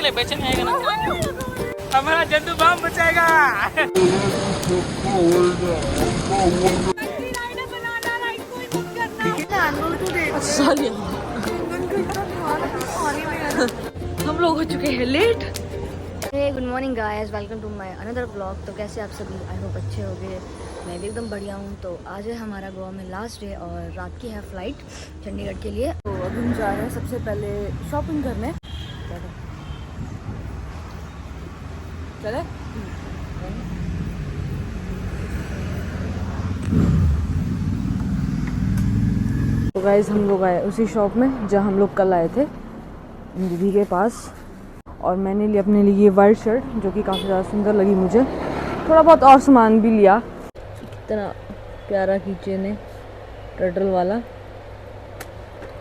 लिए बेचने आएगा ना, हमारा जंतु बम बचाएगा। हम लोग हो चुके हैं late. Good morning guys, welcome to my another blog. तो कैसे आप सभी, आई होप अच्छे होंगे। मैं भी एकदम बढ़िया हूँ। तो आज है हमारा गोवा में लास्ट डे और रात की है फ्लाइट चंडीगढ़ के लिए। तो अभी हम जा रहे हैं सबसे पहले शॉपिंग करने। चले तो गाइस हम लोग आए उसी शॉप में जहाँ हम लोग कल आए थे दीदी के पास। और मैंने लिया अपने लिए ये वाइट शर्ट जो कि काफ़ी ज़्यादा सुंदर लगी मुझे। थोड़ा बहुत और सामान भी लिया। इतना प्यारा कीचेन है टर्टल वाला।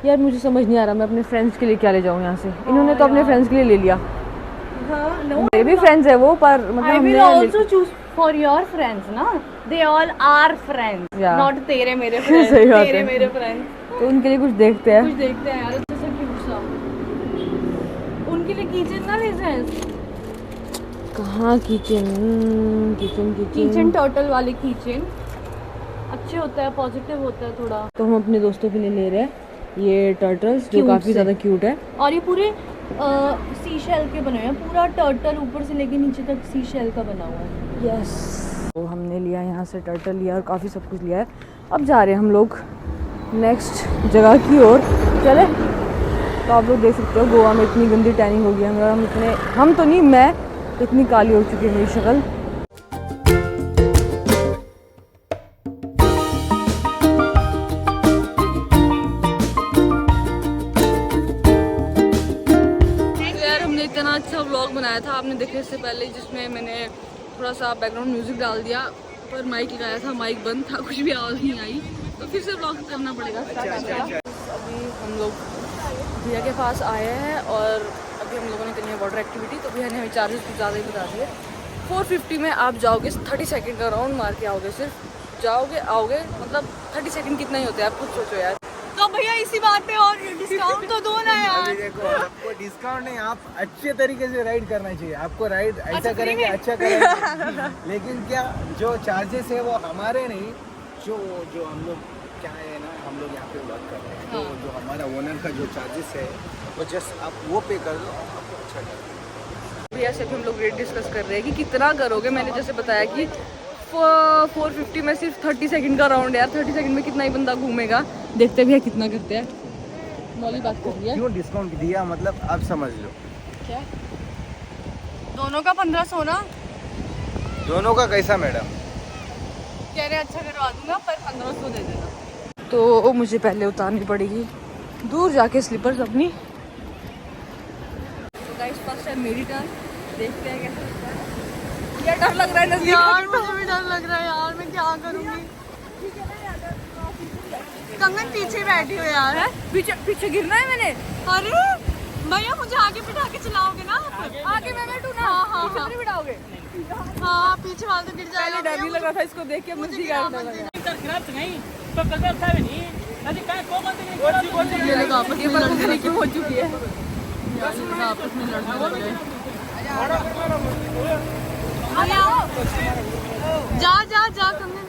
यार मुझे समझ नहीं आ रहा मैं अपने फ्रेंड्स के लिए क्या ले जाऊँ यहाँ से। इन्होंने तो अपने फ्रेंड्स के लिए ले लिया। मेरे भी फ्रेंड्स है वो, पर मतलब हमने also choose for your friends ना, they all are friends, not तेरे मेरे friends, तेरे मेरे friends। तो उनके लिए कुछ देखते हैं। कुछ देखते हैं यार, अच्छे से क्यूट सा। उनके लिए किचन ना ले जाएं। कहाँ किचन किचन टर्टल वाले किचन अच्छे होता है, पॉजिटिव होता है थोड़ा। तो हम अपने दोस्तों के लिए ले रहे हैं ये टर्टल्स जो काफ़ी ज़्यादा क्यूट है। और ये पूरे सी शेल के बने हुए हैं। पूरा टर्टल ऊपर से लेके नीचे तक सी शेल का बना हुआ है। यस, तो हमने लिया यहाँ से टर्टल लिया और काफ़ी सब कुछ लिया है। अब जा रहे हैं हम लोग नेक्स्ट जगह की ओर। चले तो आप लोग देख सकते हो गोवा में इतनी गंदी टैनिंग हो गई है। हम तो नहीं, मैं इतनी काली हो चुकी है मेरी शक्ल। इतना अच्छा व्लॉग बनाया था आपने देखे इससे पहले, जिसमें मैंने थोड़ा सा बैकग्राउंड म्यूजिक डाल दिया, पर माइक लगाया था, माइक बंद था, कुछ भी आवाज़ नहीं आई। तो फिर से व्लॉग करना पड़ेगा। अभी हम लोग भैया के पास आए हैं और अभी हम लोगों ने करनी है वाटर एक्टिविटी। तो भैया ने हमें चार्जेस कुछ ज़्यादा ही बता दिए। 450 में आप जाओगे, 30 सेकेंड का राउंड मार के आओगे। सिर्फ जाओगे आओगे, मतलब 30 सेकेंड कितना ही होता है, आप खुद सोचो यार। तो भैया इसी बात पे और डिस्काउंट तो दो ना यार। अभी देखो आपको डिस्काउंट नहीं, आप अच्छे तरीके से राइड करना चाहिए। आपको राइड ऐसा करेंगे, अच्छा करेंगे, लेकिन क्या जो चार्जेस है वो हमारे नहीं, जो हम लोग क्या है ना, हम लोग यहाँ पे वर्क कर रहे हैं। तो जो हमारा ओनर का जो चार्जेस है वो जस्ट आप वो पे कर दो, आपको अच्छा लगेगा। भैया से भी हम लोग रेट डिस्कस कर रहे हैं कि कितना करोगे। मैंने जैसे बताया कि 450 में सिर्फ 30 सेकंड का राउंड है यार। 30 सेकंड में कितना ही बंदा घूमेगा। देखते भैया कितना करते हैं। मौली बात कर रही है। क्यों डिस्काउंट दिया, मतलब आप समझ लो। क्या दोनों का 1500 ना? दोनों का कैसा मैडम? कह रहे अच्छा करवा दूंगा पर 1500 दे देना। तो मुझे पहले उतारनी पड़ेगी दूर जाके स्लीपर्स अपनी। तो गाइस फर्स्ट है मेरी टर्न, देखते हैं कैसा होता है। क्या डर लग रहा है नज़दीक यार मुझे भी डर लग रहा है यार, मैं क्या करूंगी। कंगन पीछे बैठी हो यार। पीछे गिरना है मैंने। अरे भैया मुझे आगे बिठा के चलाओगे ना? आगे मैं बैठू ना। हाँ पीछे नहीं बिठाओगे। हाँ पीछे वाले तो गिर जाएगा। पहले डर नहीं लग रहा था, इसको देख के मुझे क्या डर लगा। खराब नहीं तो कल था नहीं अभी काय को मत नहीं ये लोग आपस में लड़ने की हो चुकी है। आपस में लड़ने लग गए। जा जा जा कंगन।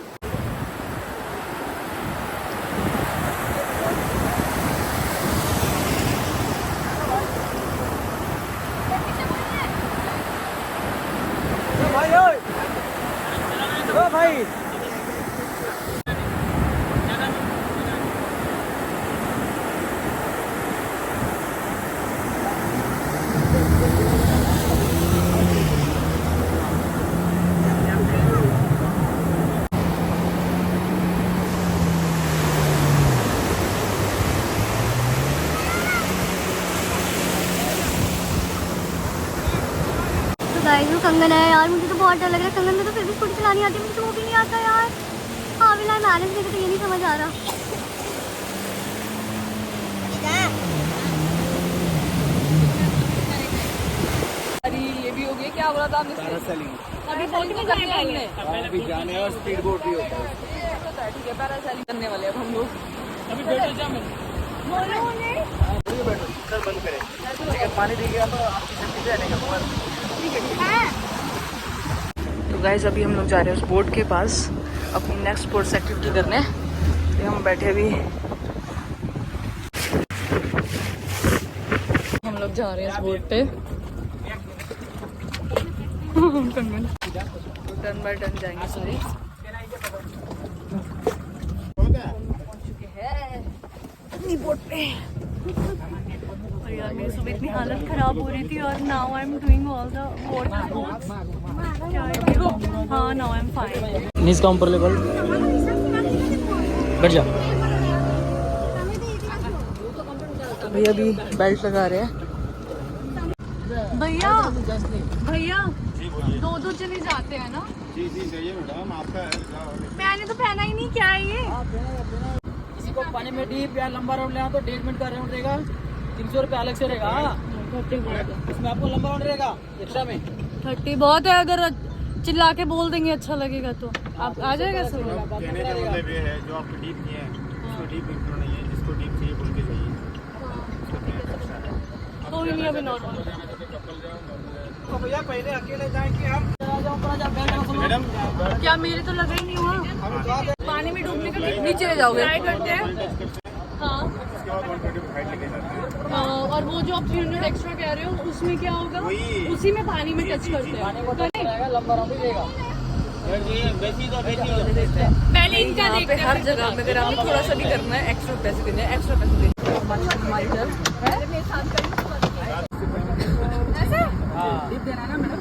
भाई गाइस वो कंगन है यार, मुझे तो बहुत डर लग रहा है। कंगन में तो फिर भी स्कूटी चलानी आती है, मुझे वो भी नहीं आता यार। हाँ विला मैनेज करके तो ये नहीं समझ आ रहा। अरे ये भी हो गया, क्या बोला था आपने? अभी बोटिंग करने वाले हैं। अभी जाने और स्पीड बोट भी होता है। ठीक है पैरासेलिंग करने वाले अब हम लोग। अभी बैठो जा मैं सर बंद करें, अगर पानी दिखेगा तो आपकी सेफ्टी से हटेगा ऊपर। तो गाइस अभी हम लोग जा रहे हैं उस बोट के पास अपनी नेक्स्ट स्पोर्ट्स एक्टिविटी करने। तो हम बैठे अभी, हम लोग जा रहे हैं इस बोट पे। टर्न बाय टर्न जाएंगे सारे। अपनी बोट पे। और यार मेरी सुबह इतनी हालत खराब हो रही थी और now I am doing all the water sports. हाँ नाउ आई एम फाइन। नीज का ऊपर लेवल बैठ जा। तो भैया अभी बेल्ट लगा रहे हैं। भैया भैया दो चले जाते हैं ना। जी जी चाहिए मैडम, आपका मैंने तो पहना ही नहीं, क्या है ये? किसी को पानी में डीप या लंबा राउंड लेना तो 1.5 मिनट का राउंड रहेगा, 300 रुपये अलग से रहेगा। इसमें आपको लंबा राउंड रहेगा एक्स्ट्रा में। 30 बहुत है, अगर चिल्ला के बोल देंगे अच्छा लगेगा तो आप आ जाएगा सब। कहने का मतलब ये है जो आपको डीप नहीं है उसको डीप इंक्लूड नहीं है, जिसको डीप चाहिए बोल के चाहिए। कोई नहीं अभी नॉर्मल। तो भैया पहले अकेले जाएंगे हम मैडम। क्या मेरे तो लगा ही नहीं हुआ। पानी में डूबने का नीचे ले जाओगे? ट्राई करते हैं। हाँ और वो जो आप 300 एक्स्ट्रा कह रहे हो उसमें क्या होगा? उसी में पानी में टच करते हैं। लंबा राउंड ही रहेगा। पहले इनका यहाँ पे देखते हर जगह में अगर आपको थोड़ा सा भी करना है एक्स्ट्रा पैसे देने हैं, एक्स्ट्रा पैसे देने हैं। हमारी तरफ टिप देना है ना मैडम।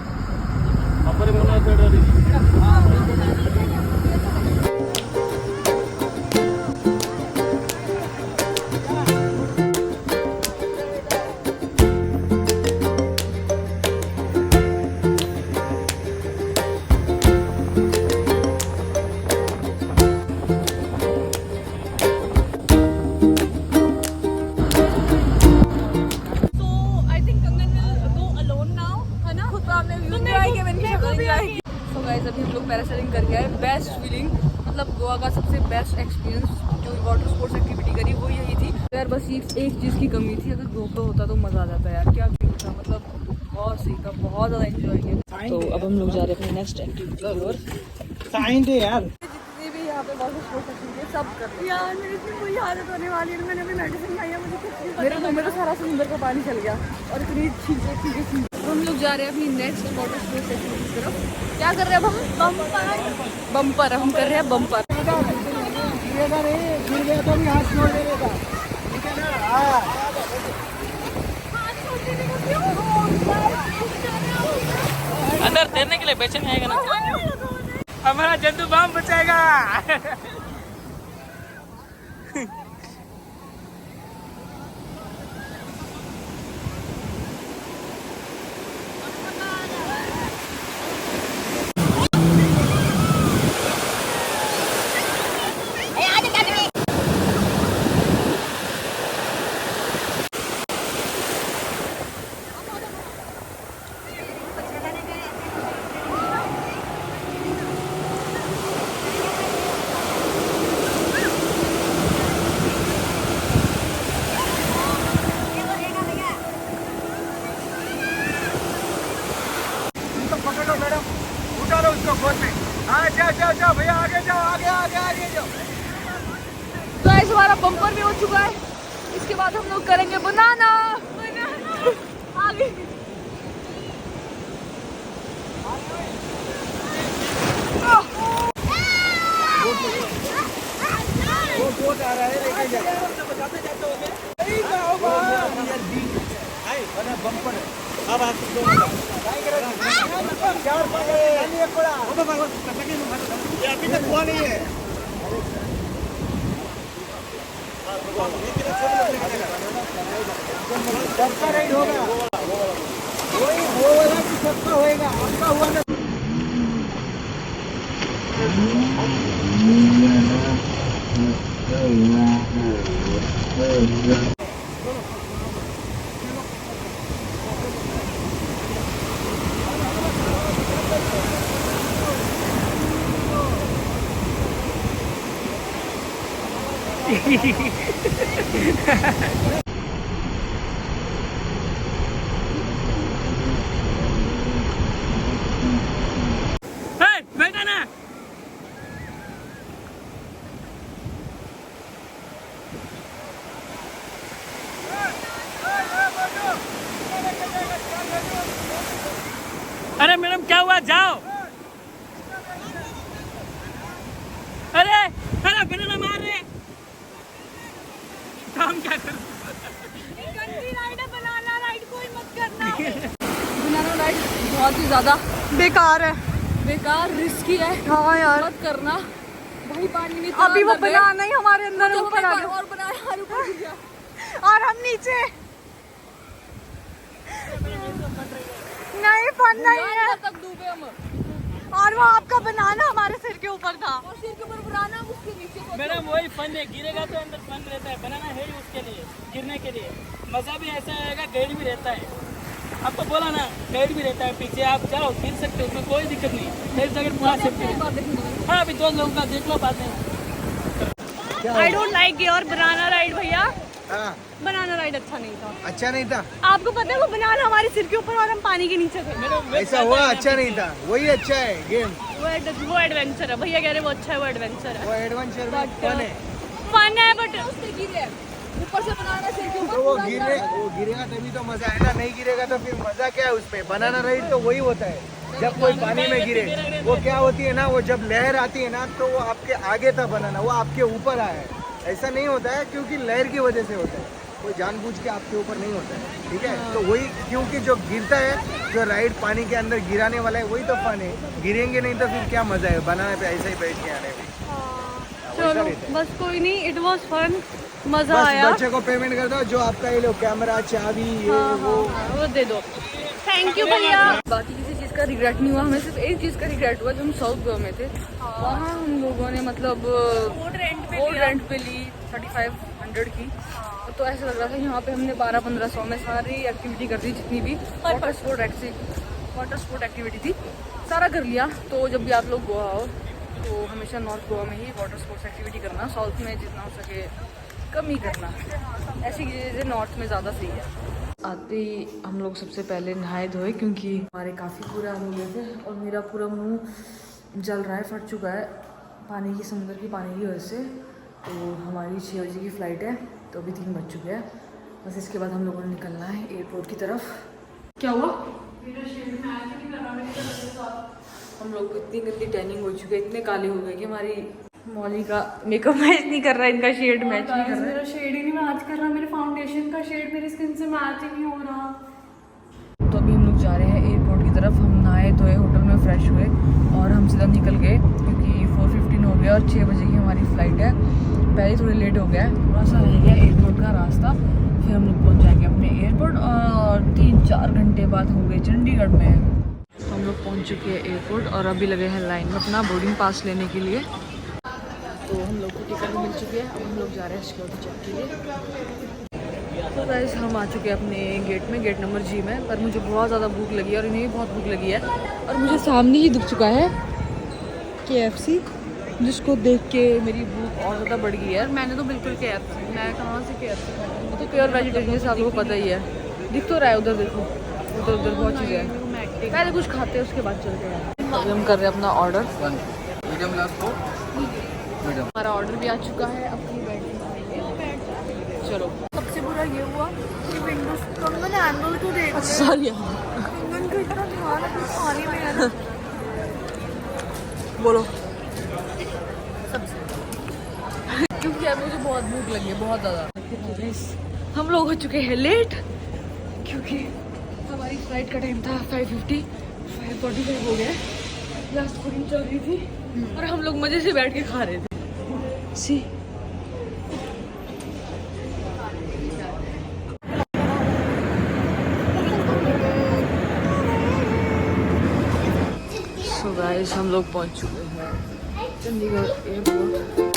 अभी हम लोग पैरासेलिंग करके आए। बेस्ट फीलिंग, मतलब गोवा का सबसे बेस्ट एक्सपीरियंस जो वाटर स्पोर्ट्स एक्टिविटी करी वो यही थी। यार बस एक चीज़ की कमी थी, अगर GoPro होता तो मज़ा आ जाता यार। क्या फील था, मतलब बहुत सही था, बहुत ज़्यादा एंजॉय किया। तो अब हम लोग जा रहे हैं अपनी नेक्स्ट एक्टिविटी की ओर। साइन दे यार। जितनी भी यहाँ पे वाटर स्पोर्ट्स एक्टिविटी सब कर रहे हैं। यार मेरी इतनी बुरी हालत होने वाली है, मैंने अभी मेडिसिन खाई है, मुझे कुछ नहीं मेरे मुंह में तो सारा समुंदर का पानी चल गया और इतनी चीज़ें थी। हम लोग जा रहे हैं अपनी नेक्स्ट वाटर स्पोर्ट्स एक्टिविटी की तरफ। क्या कर रहे हैं अब हम? बम्पर हम कर रहे हैं बम्पर। गिरेगा रे, गिर गया तो भी हाथ छोड़ देगा, ठीक है ना? अंदर तैरने के लिए बेचैन आएगा ना, हमारा जंतु बाम बचाएगा। पकड़ो मैडम, उठा लो उसको फोन में। हाँ जाओ भैया, आगे जाओ। तो ऐसे हमारा बम्पर भी हो चुका है। इसके बाद हम लोग करेंगे बनाना। आगे वो बोट आ रहा है, लेके जाओ। बम्पर है। अब आप अभी तक हुआ नहीं है। सबका राइड होगा, वही वो वाला भी सबका होएगा, आपका हुआ ना। अरे मैडम क्या हुआ, जाओ। अरे अरे बनाना मार रहे, काम क्या कर। बनाना राइड कोई मत करना। बनाना राइड बहुत ही ज़्यादा बेकार है, बेकार, रिस्की है। हाँ यार, मत करना भाई। पानी में अभी वो बनाना ही हमारे अंदर ऊपर आ गया और बनाया ऊपर गिर गया और हम नीचे। नहीं फन नहीं है, तक डूबे हम। और वो आपका बनाना हमारे सिर के ऊपर था। और सिर के ऊपर बनाना, उसके नीचे मैडम वही फन है, गिरेगा तो अंदर फन रहता है, बनाना है ही उसके लिए, गिरने के लिए मजा भी ऐसा आएगा, गाइड भी रहता है। आपको बोला ना, गाइड भी रहता है पीछे, आप जाओ गिर सकते हो, उसमें कोई दिक्कत नहीं, लाइफ जैकेट पूरा सेफ्टी है। हाँ अभी 2 लोगों का देख लो बाद में। I don't like your banana ride भैया। हाँ, बनाना राइड अच्छा नहीं था। अच्छा नहीं था। आपको पता है वो बनाना हमारे सिर के ऊपर और हम पानी के नीचे थे। ऐसा हुआ, अच्छा नहीं था। वही अच्छा है गेम, वो एडवेंचर है भैया, कह रहे वो अच्छा है, वो एडवेंचर है। वो एडवेंचर में फन है। फन है बट गिरे ऊपर से बनाना सिर के ऊपर। तो वो गिरेगा तभी तो मजा आएगा, नहीं गिरेगा तो फिर मजा क्या है उसमें। बनाना राइड तो वही होता है जब कोई पानी में गिरे। वो क्या होती है ना, वो जब लहर आती है ना तो वो आपके आगे था बनाना, वो आपके ऊपर आया है। ऐसा नहीं होता है क्योंकि लहर की वजह से होता है, कोई जानबूझ के आपके ऊपर नहीं होता है, ठीक है। तो वही, क्योंकि जो गिरता है, जो राइड पानी के अंदर गिराने वाला है, वही तो फन है। गिरेंगे नहीं तो फिर क्या मजा है बनाने पे ऐसे ही बैठ के आने में। चलो बस कोई नहीं, इट वाज फन, मजा बस आया। बच्चे को पेमेंट कर दो, जो आपका ये लो कैमरा, चाबी, ये वो दे दो। थैंक यू भैया। बाकी किसी चीज़ का रिग्रेट नहीं हुआ, हमें सिर्फ एक चीज़ का रिग्रेट हुआ, जब हम साउथ गोवा में थे वहाँ हम लोगों ने मतलब बोट रेंट पे ली 3500 की। तो ऐसा लग रहा था यहाँ पे हमने 1200-1500 में सारी एक्टिविटी कर दी, जितनी भी वाटर स्पोर्ट एक्टिविटी थी, सारा कर लिया। तो जब भी आप लोग गोवा हो तो हमेशा नॉर्थ गोवा में ही वाटर स्पोर्ट्स एक्टिविटी करना, साउथ में जितना हो सके कम ही करना। ऐसी चीज़ें नॉर्थ में ज़्यादा सही है। आते ही हम लोग सबसे पहले नहाए धोए, क्योंकि हमारे काफ़ी बुरे हाल हो गए थे और मेरा पूरा मुंह जल रहा है, फट चुका है पानी की, समुद्र की पानी की वजह से। तो हमारी 6 बजे की फ़्लाइट है, तो अभी 3 बज चुके हैं। बस इसके बाद हम लोगों ने निकलना है एयरपोर्ट की तरफ। क्या हुआ? हम लोग को इतनी गंदी टैनिंग हो चुकी है, इतने काले हो गए कि हमारी मौली का मेकअप मैच नहीं कर रहा है, इनका शेड मैच नहीं कर रहा है। मेरा शेड ही नहीं मैच कर रहा, मेरे फाउंडेशन का शेड मेरी स्किन से मैच ही नहीं हो रहा। तो अभी हम लोग जा रहे हैं एयरपोर्ट की तरफ। हम नहाए धोए, होटल में फ्रेश हुए और हम सीधा निकल गए, क्योंकि 4:15 हो गया और 6 बजे की हमारी फ़्लाइट है। पहले थोड़ी लेट हो गया है, थोड़ा सा रह गया एयरपोर्ट का रास्ता, फिर हम लोग पहुँच जाएंगे अपने एयरपोर्ट। और 3-4 घंटे बाद हो गए चंडीगढ़ में। हम लोग पहुँच चुके हैं एयरपोर्ट और अभी लगे हैं लाइन में अपना बोर्डिंग पास लेने के लिए। तो हम लोग को टिकट मिल चुकी है, अब हम लोग जा रहे हैं सिक्योरिटी चेक के लिए। तो गाइस हम आ चुके हैं अपने गेट में, गेट नंबर G में। पर मुझे बहुत ज़्यादा भूख लगी है और इन्हें भी बहुत भूख लगी है। और मुझे सामने ही दिख चुका है KFC, जिसको देख के मेरी भूख और ज़्यादा बढ़ गई है। मैंने तो बिल्कुल KFC, मैं कहाँ से KFC, मैं तो प्योर वेजिटेरियन से, आप लोगों को पता ही है। दिख तो रहा है, उधर देखो, उधर बहुत चीज़ें हैं। पहले कुछ खाते हैं, उसके बाद चलते हैं। अभी हम कर रहे हैं अपना ऑर्डर। हमारा ऑर्डर भी आ चुका है, अपनी बैठ चलो। सबसे बुरा ये हुआ कि विंडो कंगन एंगल को देख, सॉरी कंगन को इतना ध्यान अपने खाने में है ना। बोलो क्योंकि यार मुझे बहुत भूख लगी है, बहुत ज़्यादा। हम लोग हो चुके हैं लेट, क्योंकि हमारी फ्लाइट का टाइम था 5:50, 5:45 हो गया। लास्ट बोर्डिंग चल रही थी और हम लोग मज़े से बैठ के खा रहे थे। सी सो गाइस हम लोग पहुंच चुके हैं चंडीगढ़ एयरपोर्ट।